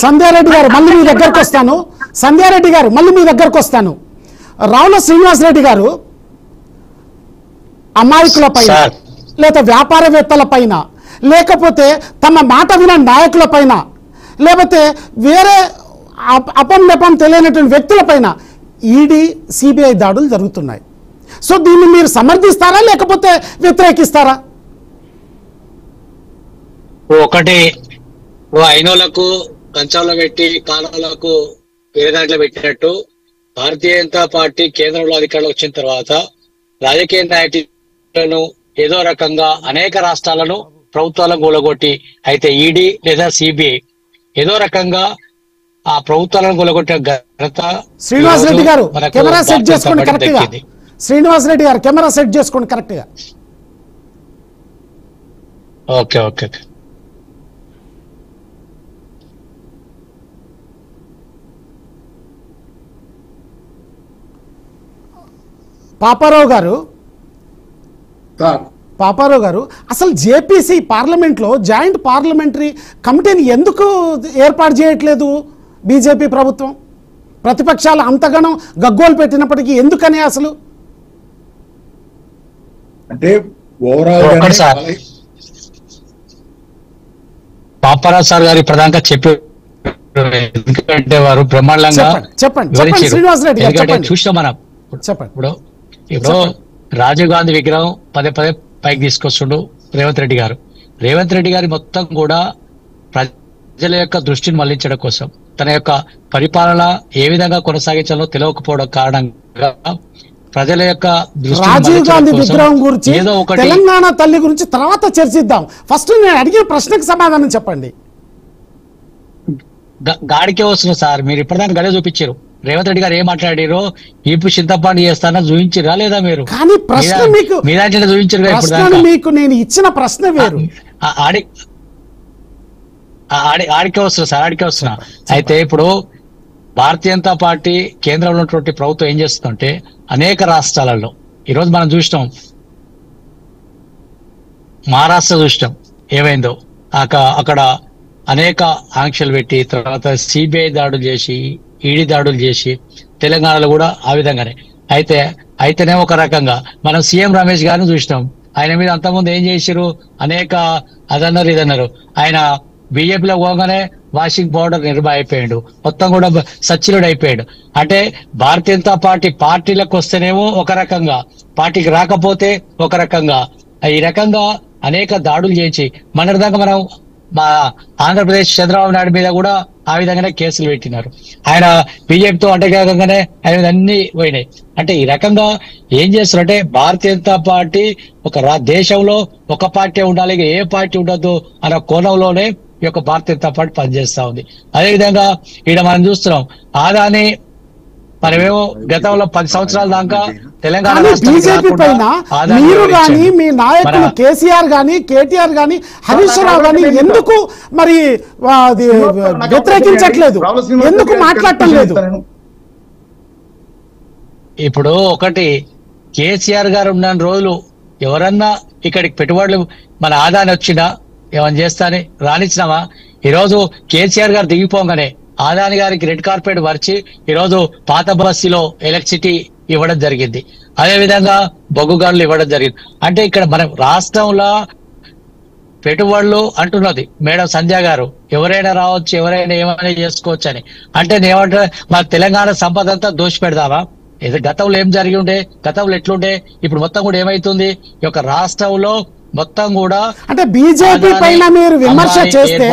సంధ్యారెడ్డి గారు మళ్ళీ మీ దగ్గరకు వస్తాను. సంధ్యారెడ్డి గారు మళ్ళీ మీ దగ్గరకు వస్తాను. రావుల శ్రీనివాసరెడ్డి గారు అమాయకుల పైన లేదా వ్యాపారవేత్తల పైన లేకపోతే తమ మాట విన నాయకుల పైన లేకపోతే వేరే అపం నెపం తెలియనటువంటి వ్యక్తుల పైన ఈడీ సిబిఐ దాడులు జరుగుతున్నాయి. సో దీన్ని మీరు సమర్థిస్తారా లేకపోతే వ్యతిరేకిస్తారా? ఒకటి అయినోళ్లకు కంచంలో పెట్టి కాలంలో వేరే దాంట్లో పెట్టినట్టు భారతీయ జనతా పార్టీ కేంద్రంలో అధికారంలో వచ్చిన తర్వాత రాజకీయ నాయకులను ఏదో రకంగా అనేక రాష్ట్రాలను ప్రభుత్వాలను కూలగొట్టి అయితే ఈడీ లేదా సిబిఐ ఏదో రకంగా ఆ ప్రభుత్వాలను కూలగొట్టిన ఘనత శ్రీనివాసరెడ్డి గారు కెమెరా సెట్ చేసుకోండి కరెక్ట్ గా. శ్రీనివాసరెడ్డి గారు కెమెరా సెట్ చేసుకోండి కరెక్ట్ గా. ఓకే ఓకే పాపారావు గారు అసలు జేపీసీ పార్లమెంట్లో జాయింట్ పార్లమెంటరీ కమిటీని ఎందుకు ఏర్పాటు చేయట్లేదు బీజేపీ ప్రభుత్వం? ప్రతిపక్షాలు అంతగానం గగ్గోలు పెట్టినప్పటికీ ఎందుకని అసలు? అంటే ఓవరాల్ పాపారావు సార్ గారి ప్రధానంగా చెప్పారు, ఎందుకంటే వారు బ్రహ్మాండంగా చెప్పండి చూసాం మనం. ఇప్పుడు రాజీవ్ గాంధీ విగ్రహం పదే పైకి తీసుకొస్తుండు రేవంత్ రెడ్డి గారి మొత్తం కూడా ప్రజల యొక్క దృష్టిని మళ్లించడం కోసం తన యొక్క పరిపాలన ఏ విధంగా కొనసాగించాలో తెలియకపోవడం కారణంగా ప్రజల యొక్క రాజీవ్ గాంధీ విగ్రహం గురించి తెలంగాణ తల్లి గురించి తర్వాత చర్చిద్దాం. ఫస్ట్ నేను అడిగిన ప్రశ్నకు సమాధానం చెప్పండి. గాడికే వస్తుంది సార్, మీరు ఇప్పటిదాన్ని గడే చూపించారు. రేవంత్ రెడ్డి గారు ఏం మాట్లాడారో ఈపు చింతపండు చేస్తానా చూపించరా లేదా? మీరు కానీ ప్రశ్న మీకు మీదాంట్లో చూపించారు. మీకు నేను ఇచ్చిన ప్రశ్న వేరు. ఆడికే వస్తున్నా సార్, ఆడికే వస్తున్నా. అయితే ఇప్పుడు భారతీయ జనతా పార్టీ కేంద్రంలో ఉన్నటువంటి ప్రభుత్వం ఏం చేస్తుందంటే అనేక రాష్ట్రాలలో ఈరోజు మనం చూసినాం, మహారాష్ట్ర చూసినాం ఏమైందో. అక్కడ అనేక ఆంక్షలు పెట్టి తర్వాత సిబిఐ దాడులు చేసి ఈడీ దాడులు చేసి తెలంగాణలో కూడా ఆ విధంగానే అయితేనే ఒక రకంగా మనం సీఎం రమేష్ గారిని చూసినాం. ఆయన మీద అంతకుముందు ఏం చేశారు, అనేక అదన్నారు ఇదన్నారు. ఆయన బీజేపీలో పోగానే వాషింగ్ పౌడర్ నిర్భయ అయిపోయాడు, మొత్తం కూడా సచ్చిలుడు అయిపోయాడు. అంటే భారతీయ జనతా పార్టీలకు వస్తేనేమో ఒక రకంగా, పార్టీకి రాకపోతే ఒక రకంగా, ఈ రకంగా అనేక దాడులు చేయించి మొన్నటిదాకా మనం మా ఆంధ్రప్రదేశ్ చంద్రబాబు నాయుడు మీద కూడా ఆ విధంగానే కేసులు పెట్టినారు. ఆయన బీజేపీతో అంటగానే ఆయన అన్ని పోయినాయి. అంటే ఈ రకంగా ఏం చేస్తారంటే భారతీయ జనతా పార్టీ ఒక దేశంలో ఒక పార్టీ ఉండాలి, ఏ పార్టీ ఉండదు అన్న కోణంలోనే ఈ యొక్క భారతీయ జనతా పార్టీ పనిచేస్తా ఉంది. అదేవిధంగా ఇక్కడ మనం చూస్తున్నాం, ఆదాని మనమేమో గతంలో 10 సంవత్సరాల దాకా తెలంగాణ బీజేపీ పైన మీరు గాని మీ నాయకులు కేసీఆర్ గాని కేటీఆర్ గాని హరీష్ రావు గాని ఎందుకు మరి వ్యతిరేకించట్లేదు, ఎందుకు మాట్లాడటం లేదు? ఇప్పుడు ఒకటి కేసీఆర్ గారు ఉన్న రోజులు ఎవరన్నా ఇక్కడికి పెట్టుబడులు మన ఆదాని వచ్చినా ఏమని చేస్తాని రానిచ్చినామా? ఈరోజు కేసీఆర్ గారు దిగిపోగానే ఆదాని గారికి రెడ్ కార్పెట్ పరిచి ఈరోజు పాత బస్తీలో ఎలక్ట్రిసిటీ ఇవ్వడం జరిగింది, అదేవిధంగా బొగ్గు గనులు ఇవ్వడం జరిగింది. అంటే ఇక్కడ మన రాష్ట్రంలో పెట్టుబడులు అంటున్నది మేడం సంధ్య గారు, ఎవరైనా రావచ్చు, ఎవరైనా ఏమైనా చేసుకోవచ్చు అని. అంటే నేమంటే మన తెలంగాణ సంపద అంతా దోషి పెడదామా? గతంలో ఏం జరిగి ఉండే, గతంలో ఎట్లుండే, ఇప్పుడు మొత్తం కూడా ఏమైతుంది ఈ యొక్క రాష్ట్రంలో మొత్తం కూడా. అంటే బీజేపీ పైన మీరు విమర్శ చేస్తే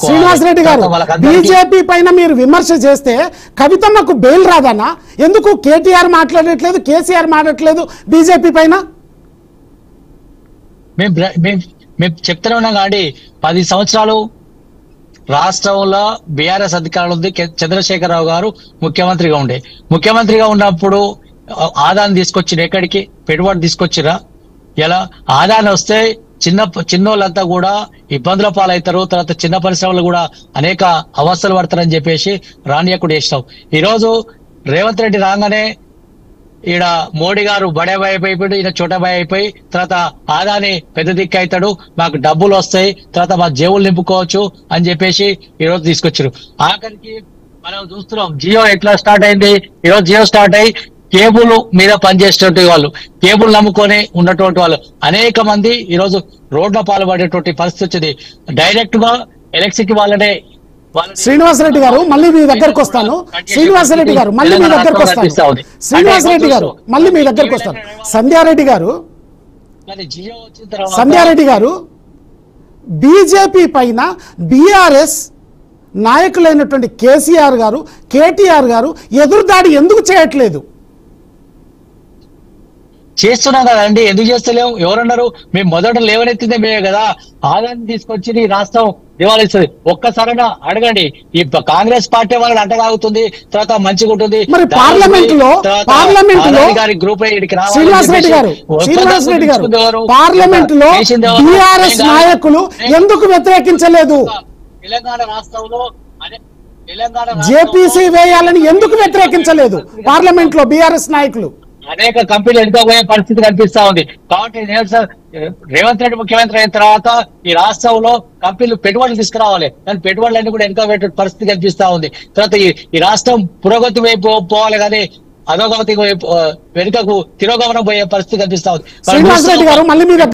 శ్రీనివాసరెడ్డి గారు, బీజేపీ పైన మీరు విమర్శ చేస్తే కవితమ్మకు బెయిల్ రాదన్నా? ఎందుకు కేటీఆర్ మాట్లాడట్లేదు, కేసీఆర్ మాట్లాడట్లేదు బీజేపీ పైన? మేము చెప్తూనే ఉన్నాం కానీ 10 సంవత్సరాలు రాష్ట్రంలో బీఆర్ఎస్ అధికారులు ఉంది. చంద్రశేఖరరావు గారు ముఖ్యమంత్రిగా ఉన్నప్పుడు ఆదాన్ని తీసుకొచ్చిన ఎక్కడికి పెట్టుబడి తీసుకొచ్చిరా? ఎలా ఆదాయం వస్తే చిన్నోళ్ళంతా కూడా ఇబ్బందుల పాలవుతారు, తర్వాత చిన్న పరిశ్రమలు కూడా అనేక అవస్థలు పడతారని చెప్పేసి రానియకుడు వేసినాం. ఈరోజు రేవంత్ రెడ్డి రాగానే ఈడ మోడీ గారు బడేబాయ్ అయిపోయి ఈయన చోటాబాయ్ అయిపోయి తర్వాత ఆదాని పెద్ద దిక్కు అవుతాడు, మాకు డబ్బులు వస్తాయి, తర్వాత మా జేబులు నింపుకోవచ్చు అని చెప్పేసి ఈ రోజు తీసుకొచ్చారు. ఆఖరికి మనం చూస్తున్నాం జియో ఎట్లా స్టార్ట్ అయింది. ఈ రోజు జియో స్టార్ట్ అయ్యి కేబుల్ మీద పనిచేసేటువంటి వాళ్ళు, కేబుల్ నమ్ముకొని ఉన్నటువంటి వాళ్ళు అనేక మంది ఈ రోజు రోడ్ల పాల్పడేటువంటి పరిస్థితి వచ్చింది. డైరెక్ట్ గా ఎలక్ట్రిసిటీ వాళ్ళనే శ్రీనివాసరెడ్డి గారు మళ్ళీ మీ దగ్గరకు వస్తాను. శ్రీనివాసరెడ్డి గారు మళ్ళీ మీ దగ్గరకు వస్తాను. శ్రీనివాసరెడ్డి గారు మళ్ళీ మీ దగ్గరకు వస్తాను. సంధ్యారెడ్డి గారు, జియో వచ్చిన తర్వాత సంధ్యారెడ్డి గారు, బీజేపీ పైన బీఆర్ఎస్ నాయకులైనటువంటి కేసీఆర్ గారు, కేటీఆర్ గారు ఎదురుదాడి ఎందుకు చేయట్లేదు? చేస్తున్నాం కదండి, ఎందుకు చేస్తలేము? ఎవరన్నారు? మేము మొదట లేవనెత్తిందే మేమే కదా. ఆదాన్ని తీసుకొచ్చి ఈ రాష్ట్రం దివాళిస్తుంది. ఒక్కసారైనా అడగండి, ఈ కాంగ్రెస్ పార్టీ వాళ్ళని అంటగాగుతుంది, తర్వాత మంచిగా ఉంటుంది. మరి పార్లమెంట్ లో గ్రూప్ శ్రీనివాసరెడ్డి గారు పార్లమెంట్ లో బీఆర్ఎస్ నాయకులు ఎందుకు వ్యతిరేకించలేదు? తెలంగాణ రాష్ట్రంలో జేపీసీ వేయాలని ఎందుకు వ్యతిరేకించలేదు పార్లమెంట్ లో బీఆర్ఎస్ నాయకులు? అనేక కంపెనీలు ఎంతోపోయే పరిస్థితి కనిపిస్తా ఉంది. కాబట్టి నేను సార్ రేవంత్ రెడ్డి ముఖ్యమంత్రి అయిన తర్వాత ఈ రాష్ట్రంలో కంపెనీలు పెట్టుబడులు తీసుకురావాలి, కానీ పెట్టుబడులన్నీ కూడా వెనుక పెట్టే పరిస్థితి కనిపిస్తా ఉంది. తర్వాత ఈ రాష్ట్రం పురోగతి వైపు పోవాలి, కానీ అధోగతి వైపు వెనుకకు తిరోగమనం పోయే పరిస్థితి కనిపిస్తా ఉంది. శ్రీనివాసరెడ్డి గారు మళ్ళీ